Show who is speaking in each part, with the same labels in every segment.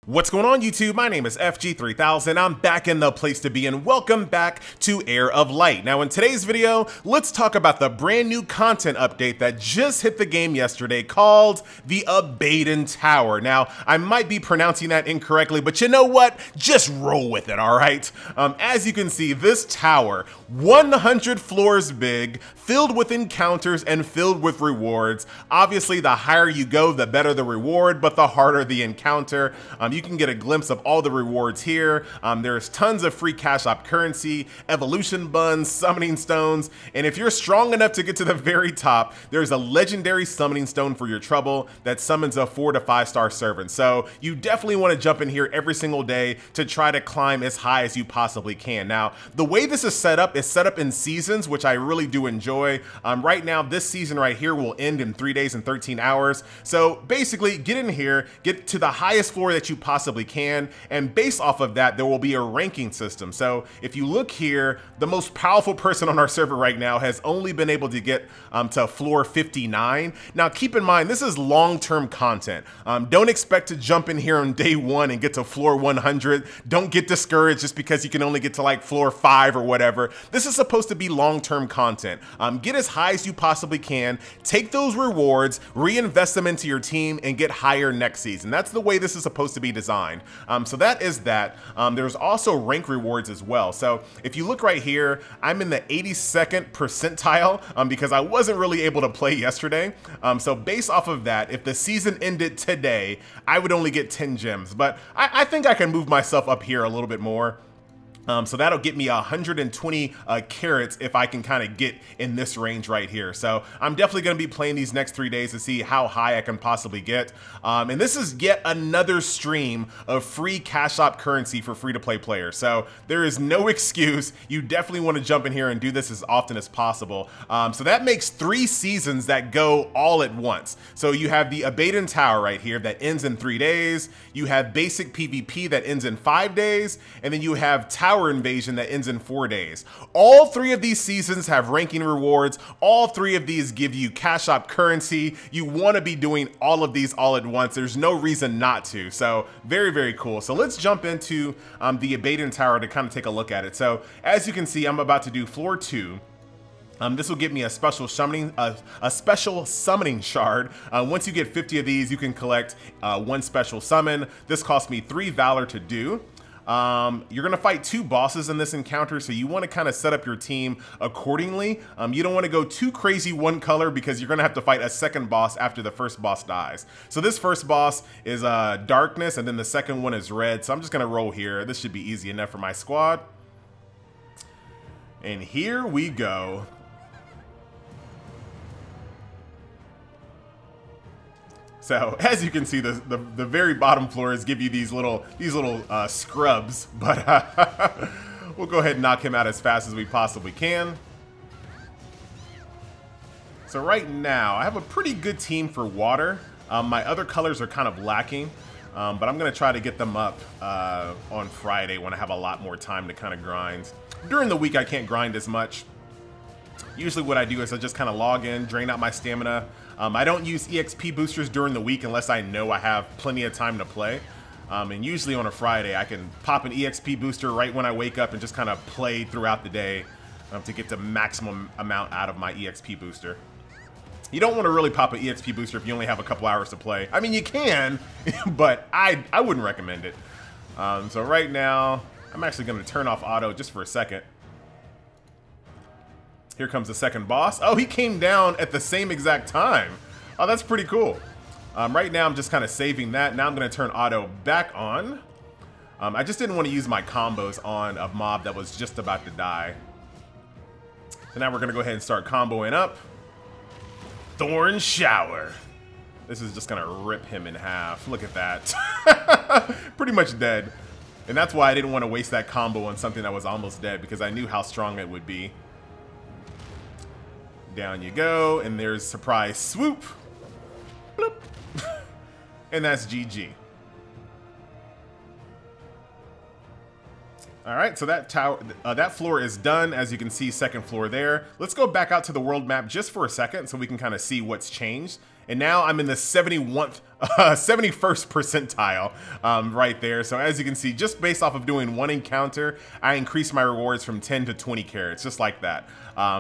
Speaker 1: What's going on YouTube? My name is FG3000. I'm back in the place to be and welcome back to Heir of Light. Now in today's video, let's talk about the brand new content update that just hit the game yesterday called the Abaddon Tower. Now I might be pronouncing that incorrectly, but you know what? Just roll with it, alright? As you can see, this tower, 100 floors big, filled with encounters and filled with rewards. Obviously the higher you go, the better the reward, but the harder the encounter. You can get a glimpse of all the rewards here. There's tons of free cash op currency, evolution buns, summoning stones, and if you're strong enough to get to the very top, there's a legendary summoning stone for your trouble that summons a 4 to 5 star servant. So you definitely want to jump in here every single day to try to climb as high as you possibly can. Now, the way this is set up in seasons, which I really do enjoy. Right now, this season right here will end in 3 days and 13 hours. So basically, get in here, get to the highest floor that you possibly can, and based off of that, there will be a ranking system. So if you look here, the most powerful person on our server right now has only been able to get to floor 59. Now keep in mind, this is long-term content. Don't expect to jump in here on day 1 and get to floor 100. Don't get discouraged just because you can only get to like floor 5 or whatever. This is supposed to be long-term content. Get as high as you possibly can, take those rewards, reinvest them into your team, and get higher next season. That's the way this is supposed to be designed. So that is that. There's also rank rewards as well. So if you look right here, I'm in the 82nd percentile because I wasn't really able to play yesterday. So based off of that, if the season ended today, I would only get 10 gems, but I think I can move myself up here a little bit more. So that'll get me 120 carats if I can kind of get in this range right here. So I'm definitely going to be playing these next 3 days to see how high I can possibly get. And this is yet another stream of free cash op currency for free-to-play players. So there is no excuse. You definitely want to jump in here and do this as often as possible. So that makes 3 seasons that go all at once. So you have the Abaddon Tower right here that ends in 3 days. You have basic PvP that ends in 5 days. And then you have Tower Invasion that ends in 4 days. All 3 of these seasons have ranking rewards. All 3 of these give you cash op currency. You want to be doing all of these all at once. There's no reason not to. So very, very cool. So let's jump into the Abaddon Tower to kind of take a look at it. So as you can see, I'm about to do floor 2. This will get me a special summoning shard. Once you get 50 of these, you can collect 1 special summon. This cost me 3 valor to do. You're gonna fight 2 bosses in this encounter, so you want to kind of set up your team accordingly. You don't want to go too crazy one color because you're gonna have to fight a second boss after the first boss dies. So this first boss is darkness, and then the second one is red. So I'm just gonna roll here. This should be easy enough for my squad. And here we go. So as you can see, the very bottom floors give you these little scrubs, but we'll go ahead and knock him out as fast as we possibly can. So right now, I have a pretty good team for water. My other colors are kind of lacking, but I'm gonna try to get them up on Friday when I have a lot more time to kind of grind. During the week, I can't grind as much. Usually what I do is I just kind of log in, drain out my stamina. I don't use EXP boosters during the week unless I know I have plenty of time to play. And usually on a Friday, I can pop an EXP booster right when I wake up and just kind of play throughout the day to get the maximum amount out of my EXP booster. You don't want to really pop an EXP booster if you only have a couple hours to play. I mean, you can, but I wouldn't recommend it. So right now, I'm actually going to turn off auto just for a second. Here comes the second boss. Oh, he came down at the same exact time. Oh, that's pretty cool. Right now, I'm just kind of saving that. Now I'm going to turn auto back on. I just didn't want to use my combos on a mob that was just about to die. So now we're going to go ahead and start comboing up. Thorn Shower. This is just going to rip him in half. Look at that. Pretty much dead. And that's why I didn't want to waste that combo on something that was almost dead, because I knew how strong it would be. Down you go, and there's surprise swoop. Bloop. And that's GG. All right, so that tower, that floor is done. As you can see, second floor there. Let's go back out to the world map just for a second so we can kind of see what's changed. And now I'm in the 71st 71st percentile right there. So as you can see, just based off of doing one encounter, I increased my rewards from 10 to 20 carats, just like that.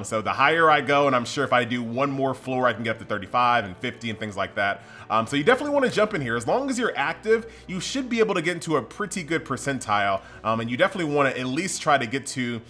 Speaker 1: So the higher I go, and I'm sure if I do one more floor, I can get up to 35 and 50 and things like that. So you definitely want to jump in here. As long as you're active, you should be able to get into a pretty good percentile. And you definitely want to at least try to get to,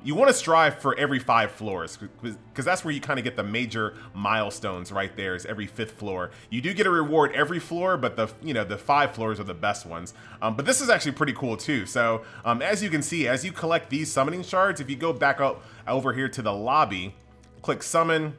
Speaker 1: you want to strive for every 5 floors, because that's where you kind of get the major milestones right there, is every 5th floor. You do get a reward every floor, but the 5 floors are the best ones. But this is actually pretty cool too. So as you can see, as you collect these summoning shards, if you go back up over here to the lobby, click summon,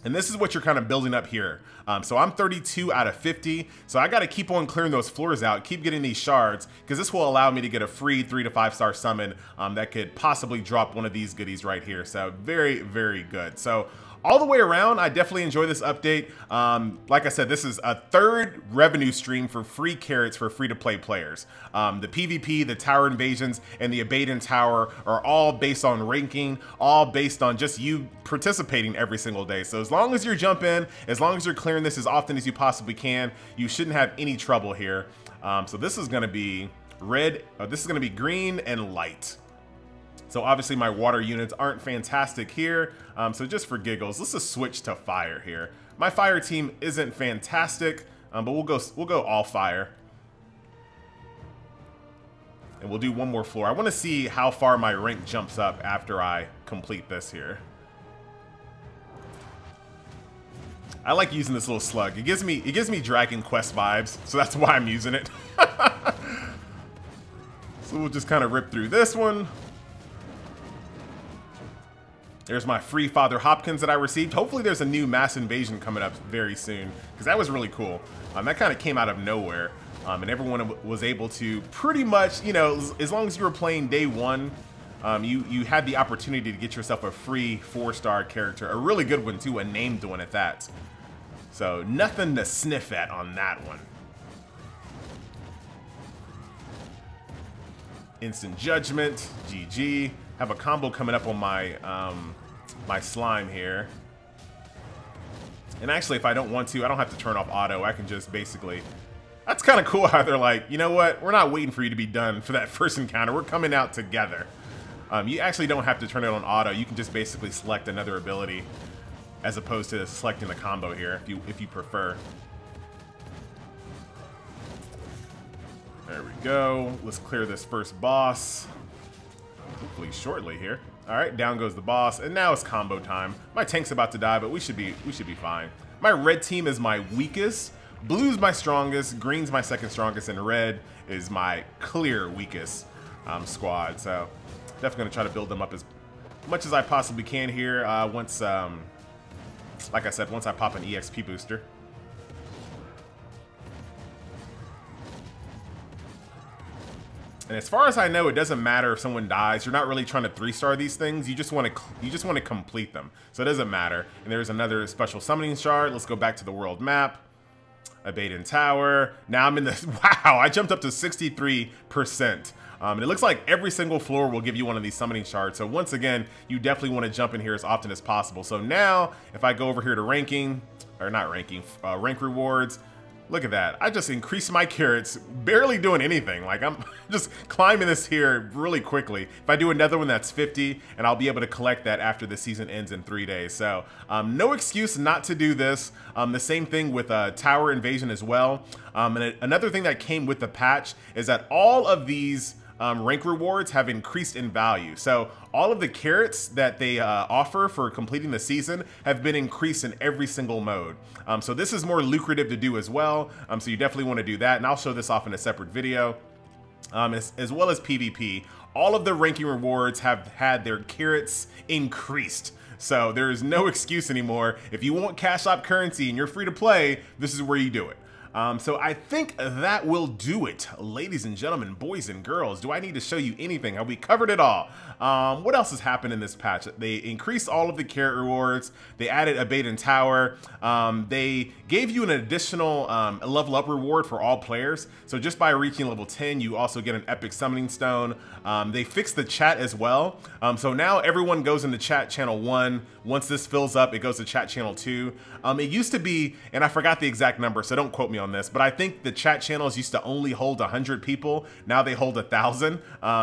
Speaker 1: and this is what you're kind of building up here. So I'm 32 out of 50. So I got to keep on clearing those floors out, keep getting these shards, because this will allow me to get a free 3 to 5 star summon that could possibly drop one of these goodies right here. So very, very good. So all the way around, I definitely enjoy this update. Like I said, this is a 3rd revenue stream for free carrots for free-to-play players. The PvP, the tower invasions, and the Abaddon Tower are all based on ranking, all based on just you participating every single day. So as long as you're jumping, as long as you're clearing this as often as you possibly can, you shouldn't have any trouble here. So this is going to be red, this is going to be green and light. So obviously my water units aren't fantastic here. So just for giggles, let's just switch to fire here. My fire team isn't fantastic, but we'll go all fire. And we'll do one more floor. I want to see how far my rank jumps up after I complete this here. I like using this little slug. It gives me Dragon Quest vibes, so that's why I'm using it. So we'll just kind of rip through this one. There's my free Father Hopkins that I received. Hopefully there's a new mass invasion coming up very soon, because that was really cool. That kind of came out of nowhere, and everyone was able to pretty much, as long as you were playing day 1, you had the opportunity to get yourself a free 4-star character, a really good one too, a named one at that. So nothing to sniff at on that one. Instant Judgment, GG. Have a combo coming up on my my slime here. And actually, if I don't want to, I don't have to turn off auto. I can just basically... That's kind of cool how they're like, you know what? We're not waiting for you to be done for that first encounter. We're coming out together. You actually don't have to turn it on auto. You can just basically select another ability as opposed to selecting the combo here if you prefer. There we go. Let's clear this first boss. Hopefully shortly here. All right, down goes the boss, and now it's combo time. My tank's about to die, but we should be fine. My red team is my weakest, blue's my strongest, green's my second strongest, and red is my clear weakest squad. So definitely gonna try to build them up as much as I possibly can here. Once, like I said, once I pop an EXP booster. And as far as I know, it doesn't matter if someone dies. You're not really trying to 3-star these things. You just want to complete them. So it doesn't matter. And there's another special summoning shard. Let's go back to the world map. Abaddon Tower. Now I'm in the... Wow, I jumped up to 63%. And it looks like every single floor will give you one of these summoning shards. So once again, you definitely want to jump in here as often as possible. So now, if I go over here to ranking, or not ranking, rank rewards, look at that. I just increased my carrots, barely doing anything. Like, I'm just climbing this here really quickly. If I do another one, that's 50, and I'll be able to collect that after the season ends in 3 days. So no excuse not to do this. The same thing with Tower Invasion as well. And another thing that came with the patch is that all of these rank rewards have increased in value. So all of the carrots that they offer for completing the season have been increased in every single mode. So this is more lucrative to do as well. So you definitely want to do that. And I'll show this off in a separate video. As well as PvP, all of the ranking rewards have had their carrots increased. So there is no excuse anymore. If you want cash out currency and you're free to play, this is where you do it. So I think that will do it. Ladies and gentlemen, boys and girls, do I need to show you anything? Have we covered it all? What else has happened in this patch? They increased all of the carrot rewards. They added Abaddon Tower. They gave you an additional level up reward for all players. So just by reaching level 10, you also get an epic summoning stone. They fixed the chat as well. So now everyone goes into chat channel 1. Once this fills up, it goes to chat channel 2. It used to be, and I forgot the exact number, so don't quote me me on this, but I think the chat channels used to only hold 100 people. Now they hold 1,000.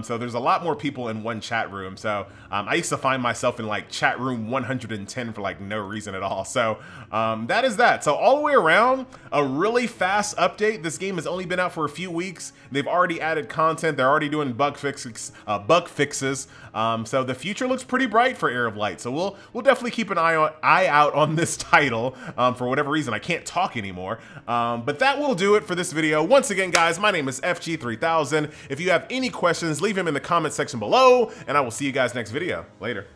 Speaker 1: So there's a lot more people in one chat room. So I used to find myself in like chat room 110 for like no reason at all. So that is that. So all the way around, a really fast update. This game has only been out for a few weeks. They've already added content. They're already doing bug fixes. So the future looks pretty bright for Heir of Light. So we'll definitely keep an eye out on this title. For whatever reason, I can't talk anymore. But that will do it for this video. Once again, guys, my name is FG3000. If you have any questions, leave them in the comment section below, and I will see you guys next video. Later.